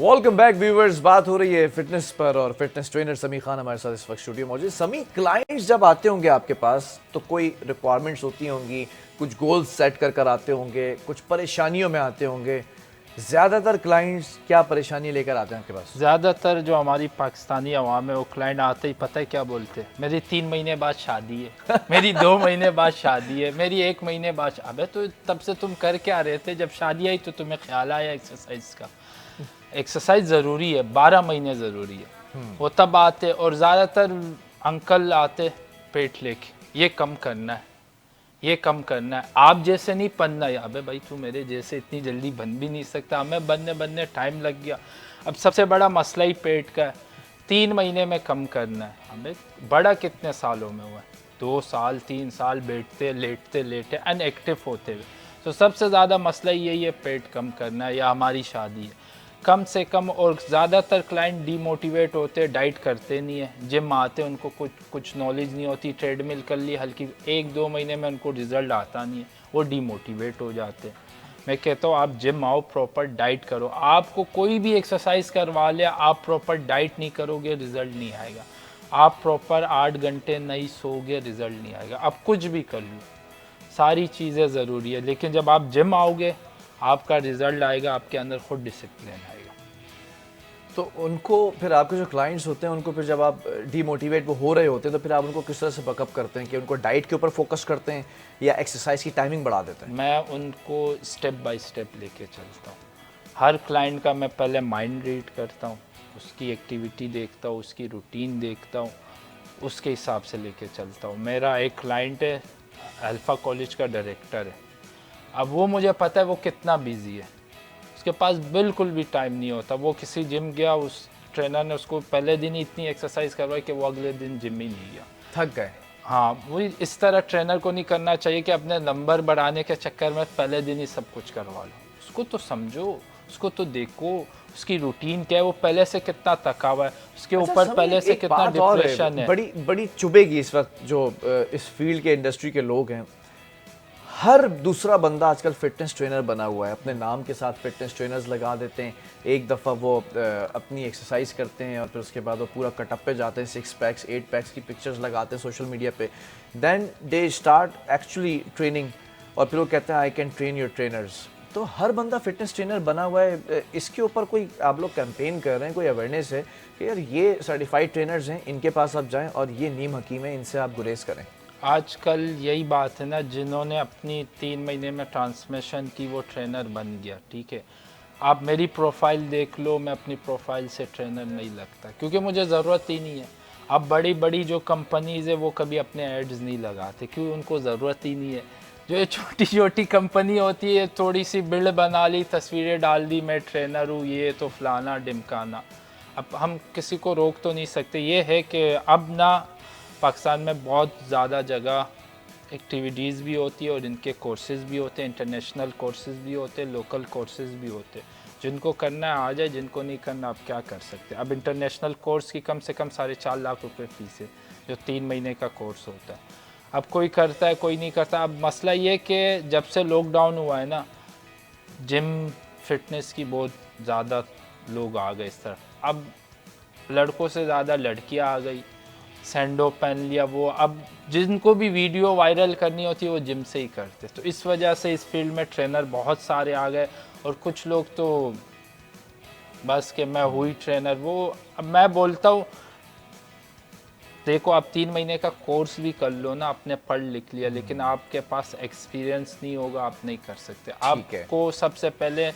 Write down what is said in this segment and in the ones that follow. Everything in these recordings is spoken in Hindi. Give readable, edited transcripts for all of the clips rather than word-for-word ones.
Welcome back viewers. बात हो रही है फिटनेस पर और फिटनेस ट्रेनर समी खान हमारे साथ इस वक्त स्टूडियो मौजूद। समी, क्लाइंट्स जब आते होंगे आपके पास तो कोई रिक्वायरमेंट्स होती होंगी, कुछ गोल्स सेट कर कर आते होंगे, कुछ परेशानियों में आते होंगे। ज़्यादातर क्लाइंट्स क्या परेशानी लेकर आते हैं आपके पास? ज़्यादातर जो हमारी पाकिस्तानी अवाम है वो क्लाइंट आते ही पता है क्या बोलते हैं, मेरी 3 महीने बाद शादी है, मेरी 2 महीने बाद शादी है, मेरी 1 महीने बाद। अबे तो तब से तुम कर क्या रहे थे? जब शादी आई तो तुम्हें ख्याल आया एक्सरसाइज का। एक्सरसाइज ज़रूरी है, 12 महीने ज़रूरी है। वो तब आते और ज़्यादातर अंकल आते पेट लेके, ये कम करना है, ये कम करना है, आप जैसे नहीं बनना है। अबे भाई तू मेरे जैसे इतनी जल्दी बन भी नहीं सकता, हमें बनने टाइम लग गया। अब सबसे बड़ा मसला ही पेट का है, 3 महीने में कम करना है। हमें बड़ा कितने सालों में हुआ है? 2 साल 3 साल बैठते लेटते लेटे अनएक्टिव होते हुए। तो सबसे ज़्यादा मसला यही है, पेट कम करना है या हमारी शादी है कम से कम। और ज़्यादातर क्लाइंट डीमोटिवेट होते, डाइट करते नहीं है, जिम आते उनको कुछ नॉलेज नहीं होती, ट्रेडमिल कर ली हल्की, 1-2 महीने में उनको रिजल्ट आता नहीं है, वो डीमोटिवेट हो जाते हैं। मैं कहता हूँ आप जिम आओ, प्रॉपर डाइट करो। आपको कोई भी एक्सरसाइज करवा ले, आप प्रॉपर डाइट नहीं करोगे रिजल्ट नहीं आएगा। आप प्रॉपर 8 घंटे नहीं सोओगे रिजल्ट नहीं आएगा। आप कुछ भी कर लो, सारी चीज़ें ज़रूरी है, लेकिन जब आप जिम आओगे आपका रिजल्ट आएगा, आपके अंदर खुद डिसिप्लिन आएगा। तो उनको फिर आपके जो क्लाइंट्स होते हैं उनको फिर जब आप डीमोटिवेट वो हो रहे होते हैं तो फिर आप उनको किस तरह से बैकअप करते हैं कि उनको डाइट के ऊपर फोकस करते हैं या एक्सरसाइज की टाइमिंग बढ़ा देते हैं? मैं उनको स्टेप बाय स्टेप लेके चलता हूँ। हर क्लाइंट का मैं पहले माइंड रीड करता हूँ, उसकी एक्टिविटी देखता हूँ, उसकी रूटीन देखता हूँ, उसके हिसाब से लेके चलता हूँ। मेरा एक क्लाइंट है, अल्फ़ा कॉलेज का डायरेक्टर है। अब वो मुझे पता है वो कितना बिजी है, उसके पास बिल्कुल भी टाइम नहीं होता। वो किसी जिम गया, उस ट्रेनर ने उसको पहले दिन ही इतनी एक्सरसाइज करवाई कि वो अगले दिन जिम ही नहीं गया, थक गए। हाँ, वो इस तरह ट्रेनर को नहीं करना चाहिए कि अपने नंबर बढ़ाने के चक्कर में पहले दिन ही सब कुछ करवा लो। उसको तो समझो, उसको तो देखो, उसकी रूटीन क्या है, वो पहले से कितना थका हुआ है, उसके ऊपर पहले से कितना डिप्रेशन है। बड़ी बड़ी चुभेगी इस वक्त जो इस फील्ड के इंडस्ट्री के लोग हैं। हर दूसरा बंदा आजकल फिटनेस ट्रेनर बना हुआ है, अपने नाम के साथ फिटनेस ट्रेनर्स लगा देते हैं। एक दफ़ा वो अपनी एक्सरसाइज करते हैं और फिर उसके बाद वो पूरा कटअप पे जाते हैं, 6 पैक्स 8 पैक्स की पिक्चर्स लगाते हैं सोशल मीडिया पे। Then they start actually training और फिर वो कहते हैं I can train your trainers. तो हर बंदा फिटनेस ट्रेनर बना हुआ है। इसके ऊपर कोई आप लोग कैंपेन कर रहे हैं, कोई अवेयरनेस है कि यार ये सर्टिफाइड ट्रेनर्स हैं, इनके पास आप जाएँ और ये नीम हकीम है, इनसे आप गुरेज करें? आजकल यही बात है ना, जिन्होंने अपनी 3 महीने में ट्रांसफॉर्मेशन की वो ट्रेनर बन गया, ठीक है। आप मेरी प्रोफाइल देख लो, मैं अपनी प्रोफाइल से ट्रेनर नहीं लगता, क्योंकि मुझे ज़रूरत ही नहीं है। अब बड़ी बड़ी जो कंपनीज़ है वो कभी अपने एड्स नहीं लगाते, क्योंकि उनको ज़रूरत ही नहीं है। जो ये छोटी छोटी कंपनी होती है, थोड़ी सी बिल्ड बना ली, तस्वीरें डाल दी, मैं ट्रेनर हूँ, ये तो फलाना ढिमकाना। अब हम किसी को रोक तो नहीं सकते। ये है कि अब ना पाकिस्तान में बहुत ज़्यादा जगह एक्टिविटीज़ भी होती है और इनके कोर्सेज़ भी होते हैं, इंटरनेशनल कोर्सेज़ भी होते हैं, लोकल कोर्सेज़ भी होते हैं। जिनको करना है आ जाए, जिनको नहीं करना आप क्या कर सकते। अब इंटरनेशनल कोर्स की कम से कम 4.5 लाख रुपए फ़ीस है, जो 3 महीने का कोर्स होता है। अब कोई करता है, कोई नहीं करता। अब मसला ये कि जब से लॉकडाउन हुआ है ना, जिम फिटनेस की बहुत ज़्यादा लोग आ गए इस तरफ। अब लड़कों से ज़्यादा लड़कियां आ गई, सैंडो पहन लिया वो। अब जिनको भी वीडियो वायरल करनी होती है वो जिम से ही करते। तो इस वजह से इस फील्ड में ट्रेनर बहुत सारे आ गए और कुछ लोग तो बस कि मैं हुई ट्रेनर वो। अब मैं बोलता हूँ देखो, आप 3 महीने का कोर्स भी कर लो ना, आपने पढ़ लिख लिया, लेकिन आपके पास एक्सपीरियंस नहीं होगा, आप नहीं कर सकते। आपको सबसे पहले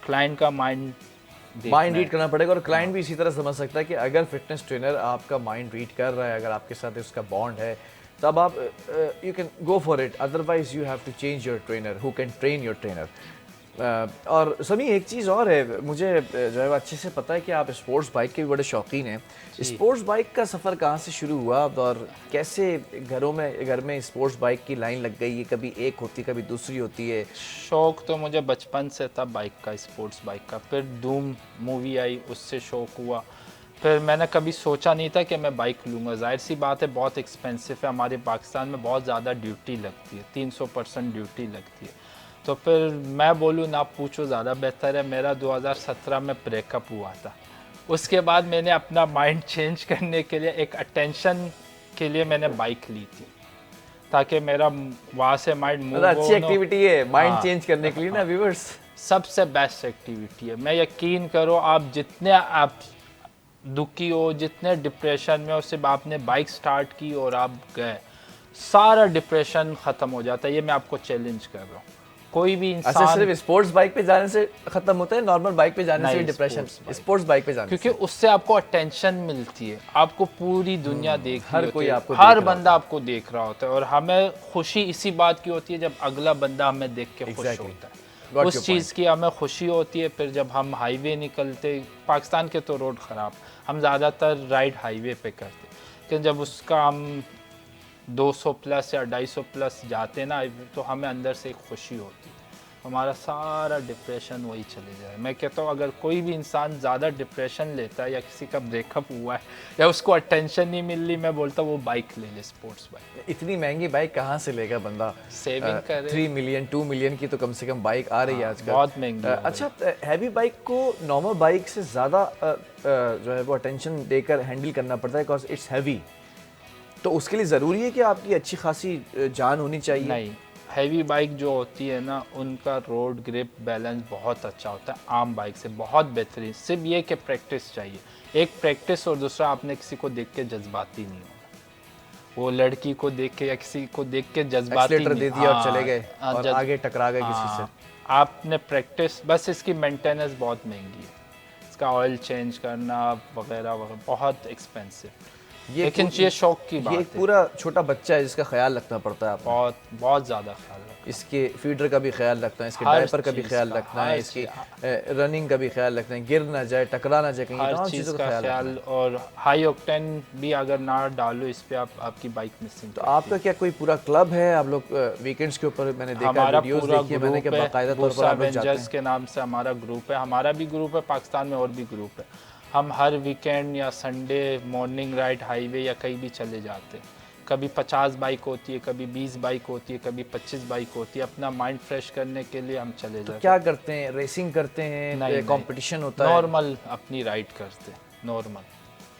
क्लाइंट का माइंड रीड करना पड़ेगा और क्लाइंट भी इसी तरह समझ सकता है कि अगर फिटनेस ट्रेनर आपका माइंड रीड कर रहा है, अगर आपके साथ उसका बॉन्ड है, तब आप you can go for it. Otherwise you have to change your trainer who can train your trainer. और सभी एक चीज़ और है, मुझे जो है अच्छे से पता है कि आप स्पोर्ट्स बाइक के भी बड़े शौकीन हैं। स्पोर्ट्स बाइक का सफ़र कहाँ से शुरू हुआ और कैसे घर में स्पोर्ट्स बाइक की लाइन लग गई? ये कभी एक होती कभी दूसरी होती है। शौक तो मुझे बचपन से था बाइक का, स्पोर्ट्स बाइक का। फिर धूम मूवी आई, उससे शौक हुआ। फिर मैंने कभी सोचा नहीं था कि मैं बाइक लूँगा। जाहिर सी बात है, बहुत एक्सपेंसिव है, हमारे पाकिस्तान में बहुत ज़्यादा ड्यूटी लगती है, 300% ड्यूटी लगती है। तो फिर मैं बोलूँ ना पूछो, ज़्यादा बेहतर है। मेरा 2017 में ब्रेकअप हुआ था। उसके बाद मैंने अपना माइंड चेंज करने के लिए, एक अटेंशन के लिए मैंने बाइक ली थी, ताकि मेरा वहाँ से माइंड मूव मतलब हो अच्छी ना। एक्टिविटी है माइंड हाँ, चेंज करने के लिए ना व्यूअर्स। सबसे बेस्ट एक्टिविटी है। मैं यकीन करो, आप जितने आप दुखी हो, जितने डिप्रेशन में हो, सिर्फ आपने बाइक स्टार्ट की और आप गए, सारा डिप्रेशन ख़त्म हो जाता है। ये मैं आपको चैलेंज कर रहा हूँ। कोई भी अच्छा, इंसान, सिर्फ स्पोर्ट्स बाइक पे जाने से खत्म होता है, नॉर्मल बाइक पे जाने से भी नहीं, डिप्रेशन? स्पोर्ट्स स्पोर्ट्स बाइक पे जाने क्योंकि से उससे आपको अटेंशन मिलती है, आपको पूरी दुनिया देख रही हर होती कोई है, आपको हर देख रहा बंदा होता आपको देख रहा होता है। और हमें खुशी इसी बात की होती है जब अगला बंदा हमें देख के खुश Exactly. होता है। Got उस your चीज़ की हमें खुशी होती है। फिर जब हम हाईवे निकलते, पाकिस्तान के तो रोड ख़राब, हम ज़्यादातर राइड हाईवे पे करते, लेकिन जब उसका हम 200 प्लस या 250 प्लस जाते ना, तो हमें अंदर से एक खुशी होती है, हमारा सारा डिप्रेशन वही चले जाए। मैं कहता हूँ अगर कोई भी इंसान ज़्यादा डिप्रेशन लेता है या किसी का ब्रेकअप हुआ है या उसको अटेंशन नहीं मिल रही, मैं बोलता हूँ वो बाइक ले ले, स्पोर्ट्स बाइक। इतनी महंगी बाइक कहाँ से लेगा बंदा? सेविंग करे। 3 मिलियन 2 मिलियन की तो कम से कम बाइक आ रही है आजकल। बहुत महंगी हो गई। अच्छा, हैवी बाइक को नॉर्मल बाइक से ज़्यादा जो है वो अटेंशन देकर हैंडल करना पड़ता है बिकॉज इट्स हैवी। तो उसके लिए ज़रूरी है कि आपकी अच्छी खासी जान होनी चाहिए? नहीं, हैवी बाइक जो होती है ना, उनका रोड ग्रिप बैलेंस बहुत अच्छा होता है आम बाइक से, बहुत बेहतरीन। सिर्फ ये कि प्रैक्टिस चाहिए, एक प्रैक्टिस, और दूसरा आपने किसी को देख के जज्बाती नहीं होना। वो लड़की को देख के या किसी को देख के जज्बाती एक्सीलेटर नहीं। दे दिया और हाँ, चले गए हाँ, और आगे टकरा गए किसी से। हाँ, आपने प्रैक्टिस, बस इसकी मेंटेनेंस बहुत महंगी है, इसका ऑयल चेंज करना वगैरह वगैरह बहुत एक्सपेंसिव। लेकिन ये शौक की ये बात एक है, पूरा छोटा बच्चा है जिसका ख्याल रखना पड़ता है आपको। बहुत बहुत ज़्यादा ख्याल रखना। इसके फीडर का भी ख्याल रखना है, इसके हर डायपर का भी चीज़ ख्याल का, रखना है, हर इसकी चीज़। रनिंग का भी ख्याल रखना है, गिर ना जाए, टकरा ना जाए कहीं, हर तमाम चीज़ चीज़ों का का ख्याल रखना ख्याल। है। और हाई ऑक्टेन भी अगर ना डालो इस पे, आपकी बाइक मिसिंग। तो आपका क्या कोई पूरा क्लब है? आप लोग वीकेंड्स के ऊपर, मैंने देखा हमारा वीडियोस पूरा देखी है मैंने कि ग्रुप है, बाकायदा तौर पर बूसा आप लोग जाते एवेंजर्स हैं। के नाम से हमारा ग्रुप है। हमारा भी ग्रुप है, पाकिस्तान में और भी ग्रुप है। हम हर वीकेंड या संडे मॉर्निंग राइड हाईवे या कहीं भी चले जाते हैं। कभी 50 बाइक होती है, कभी 20 बाइक होती है, कभी 25 बाइक होती है। अपना माइंड फ्रेश करने के लिए हम चले जाते हैं। क्या करते हैं? रेसिंग करते नहीं, हैं? कंपटीशन होता है? नॉर्मल अपनी राइड करते, नॉर्मल,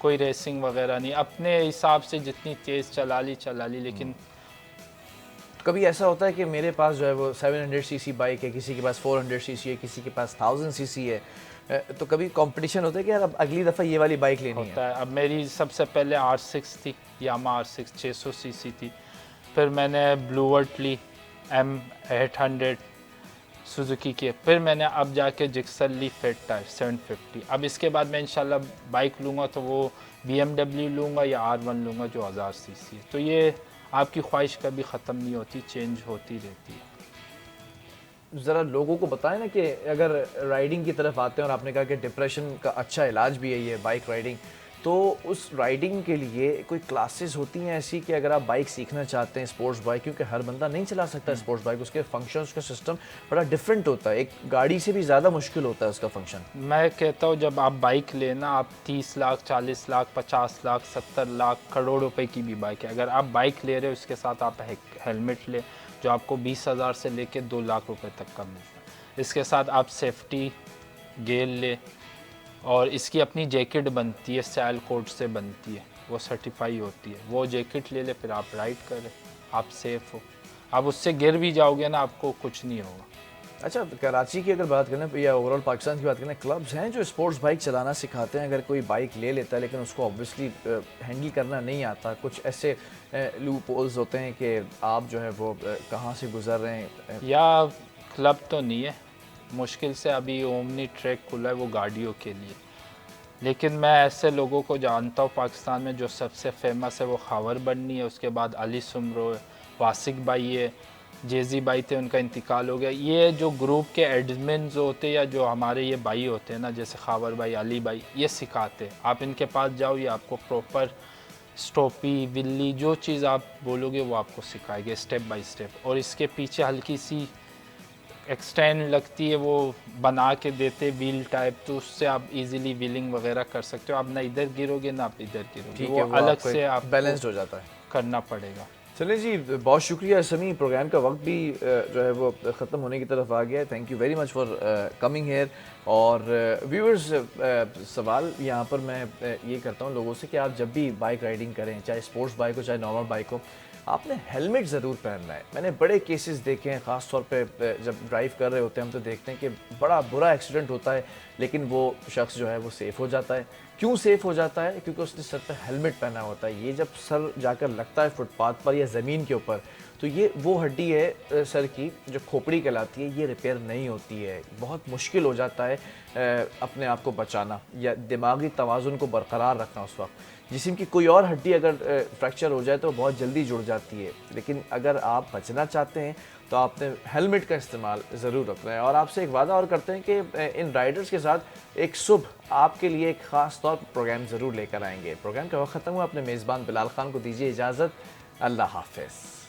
कोई रेसिंग वगैरह नहीं। अपने हिसाब से जितनी तेज़ चला ली। लेकिन कभी ऐसा होता है कि मेरे पास जो है वो 700 सीसी बाइक है, किसी के पास 400 सीसी है, किसी के पास 1000 सीसी है, तो कभी कंपटीशन होता है कि यार अब अगली दफ़ा ये वाली बाइक लेनी है? होता है। अब मेरी सबसे पहले R6 थी, यामा R6 600 सीसी थी। फिर मैंने ब्लूवर्ट ली M800 सुजुकी की। फिर मैंने अब जाके जिक्सर ली फेट टायर 750। अब इसके बाद मैं इंशाल्लाह बाइक लूँगा तो वो BMW लूँगा या R1 लूँगा जो 1000 सीसी है। तो ये आपकी ख्वाहिश कभी ख़त्म नहीं होती, चेंज होती रहती है। ज़रा लोगों को बताएं ना कि अगर राइडिंग की तरफ आते हैं और आपने कहा कि डिप्रेशन का अच्छा इलाज भी है ये बाइक राइडिंग, तो उस राइडिंग के लिए कोई क्लासेस होती हैं ऐसी कि अगर आप बाइक सीखना चाहते हैं स्पोर्ट्स बाइक, क्योंकि हर बंदा नहीं चला सकता स्पोर्ट्स बाइक, उसके फंक्शन, उसका सिस्टम बड़ा डिफरेंट होता है, एक गाड़ी से भी ज़्यादा मुश्किल होता है उसका फंक्शन। मैं कहता हूँ जब आप बाइक लेना, आप 30 लाख 40 लाख 50 लाख 70 लाख करोड़ रुपए की भी बाइक है, अगर आप बाइक ले रहे हो उसके साथ आप हेलमेट ले जो आपको 20,000 से लेके 2 लाख रुपए तक का मिलता है। इसके साथ आप सेफ्टी गेयर ले, और इसकी अपनी जैकेट बनती है, सैल कोड से बनती है, वो सर्टिफाई होती है। वो जैकेट ले ले, फिर आप राइड करें, आप सेफ़ हो। आप उससे गिर भी जाओगे ना, आपको कुछ नहीं होगा। अच्छा, कराची की अगर बात करें या ओवरऑल पाकिस्तान की बात करें, क्लब्स हैं जो स्पोर्ट्स बाइक चलाना सिखाते हैं? अगर कोई बाइक ले लेता है लेकिन उसको ऑब्वियसली हैंडल करना नहीं आता, कुछ ऐसे लूप होल्स होते हैं कि आप जो है वो कहाँ से गुजर रहे हैं? या क्लब तो नहीं है, मुश्किल से अभी ओमनी ट्रैक खुला है वो गाड़ियों के लिए। लेकिन मैं ऐसे लोगों को जानता हूँ पाकिस्तान में, जो सबसे फेमस है वो खावर बन्नी है, उसके बाद अली सुमरो है, वासिक भाई है, जेजी भाई थे, उनका इंतकाल हो गया। ये जो ग्रुप के एडमिन्स होते या जो हमारे ये भाई होते हैं ना, जैसे खावर भाई, अली भाई, ये सिखाते हैं। आप इनके पास जाओ, ये आपको प्रॉपर स्टॉपी विल्ली जो चीज़ आप बोलोगे वो आपको सिखाएंगे स्टेप बाय स्टेप। और इसके पीछे हल्की सी एक्सटेंड लगती है, वो बना के देते व्हील टाइप, तो उससे आप इजीली व्हीलिंग वगैरह कर सकते हो। आप ना इधर गिरोगे ना आप इधर गिरोगे, ठीक वो है, अलग से आप बैलेंस्ड हो जाता है। करना पड़ेगा। चलें जी, बहुत शुक्रिया समी। प्रोग्राम का वक्त भी जो है वो ख़त्म होने की तरफ आ गया है। Thank you very much for coming here. और व्यूअर्स, सवाल यहाँ पर मैं ये करता हूँ लोगों से कि आप जब भी बाइक राइडिंग करें, चाहे स्पोर्ट्स बाइक हो चाहे नॉर्मल बाइक हो, आपने हेलमेट ज़रूर पहनना है। मैंने बड़े केसेस देखे हैं, ख़ास तौर पे जब ड्राइव कर रहे होते हैं हम तो देखते हैं कि बड़ा बुरा एक्सीडेंट होता है, लेकिन वो शख्स जो है वो सेफ़ हो जाता है। क्यों सेफ़ हो जाता है? क्योंकि उसने सर पे हेलमेट पहना होता है। ये जब सर जाकर लगता है फुटपाथ पर या ज़मीन के ऊपर, तो ये वो हड्डी है सर की जो खोपड़ी कहलाती है, ये रिपेयर नहीं होती है। बहुत मुश्किल हो जाता है अपने आप को बचाना या दिमागी तवाज़ुन को बरकरार रखना उस वक्त। जिस्म की कोई और हड्डी अगर फ्रैक्चर हो जाए तो बहुत जल्दी जुड़ जाती है। लेकिन अगर आप बचना चाहते हैं तो आपने हेलमेट का इस्तेमाल ज़रूर रखना है। और आपसे एक वादा और करते हैं कि इन राइडर्स के साथ एक सुबह आपके लिए एक ख़ास तौर पर प्रोग्राम ज़रूर लेकर आएंगे। प्रोग्राम का वक्त ख़त्म हुआ। अपने मेज़बान बिलाल खान को दीजिए इजाज़त। अल्लाह हाफ़िज़।